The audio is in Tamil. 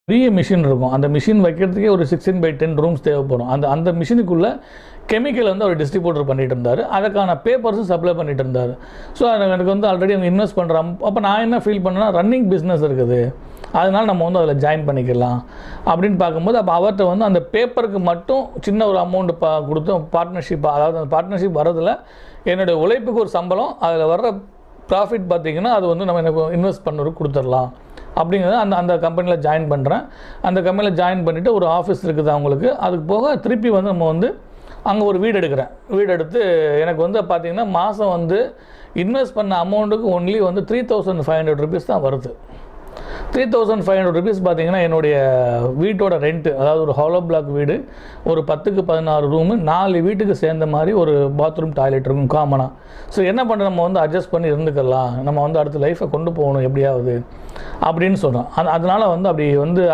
பெரிய மிஷின் இருக்கும். அந்த மிஷின் வைக்கிறதுக்கே ஒரு 16/10 ரூம்ஸ் தேவைப்படும். அந்த மிஷினுக்குள்ளே கெமிக்கல் வந்து அவர் டிஸ்ட்ரிபியூட்டர் பண்ணிகிட்டு இருந்தார். அதுக்கான பேப்பர்ஸும் சப்ளை பண்ணிகிட்டு இருந்தார். ஸோ எனக்கு வந்து ஆல்ரெடி அவங்க இன்வெஸ்ட் பண்ணுறான். அப்போ நான் என்ன ஃபீல் பண்ணேன்னா, ரன்னிங் பிஸ்னஸ் இருக்குது, அதனால் நம்ம வந்து அதில் ஜாயின் பண்ணிக்கலாம் அப்படின்னு பார்க்கும்போது, அப்போ அவர்கிட்ட வந்து அந்த பேப்பருக்கு மட்டும் சின்ன ஒரு அமௌண்ட் கொடுத்து பார்ட்னர்ஷிப், அதாவது அந்த பார்ட்னர்ஷிப் வரதில் என்னுடைய உழைப்புக்கு ஒரு சம்பளம், அதில் வர்ற ப்ராஃபிட் பார்த்திங்கன்னா அது வந்து நம்ம எனக்கு இன்வெஸ்ட் பண்ணுறதுக்கு கொடுத்துடலாம் அப்படிங்கிறத அந்த கம்பெனியில் ஜாயின் பண்ணுறேன். அந்த கம்பெனியில் ஜாயின் பண்ணிவிட்டு ஒரு ஆஃபீஸ் இருக்குது அவங்களுக்கு. அதுக்கு போக திருப்பி வந்து நம்ம வந்து அங்கே ஒரு வீடு எடுக்கிறேன். வீடு எடுத்து எனக்கு வந்து பார்த்திங்கன்னா மாதம் வந்து இன்வெஸ்ட் பண்ண அமௌண்ட்டுக்கு ஒன்லி வந்து 3500 rupees தான் வருது. 3500 rupees பார்த்திங்கன்னா என்னுடைய வீட்டோட ரெண்ட்டு, அதாவது ஒரு ஹாலோ பிளாக் வீடு, ஒரு 10க்கு 16 ரூமு, 4 வீட்டுக்கு சேர்ந்த மாதிரி ஒரு பாத்ரூம் டாய்லெட் இருக்கும் காமனாக. ஸோ என்ன பண்ணுற, நம்ம வந்து அட்ஜஸ்ட் பண்ணி இருந்துக்கலாம், நம்ம வந்து அடுத்த லைஃப்பை கொண்டு போகணும் எப்படியாவது அப்படின்னு சொன்னோம். அதனால் வந்து அப்படி வந்து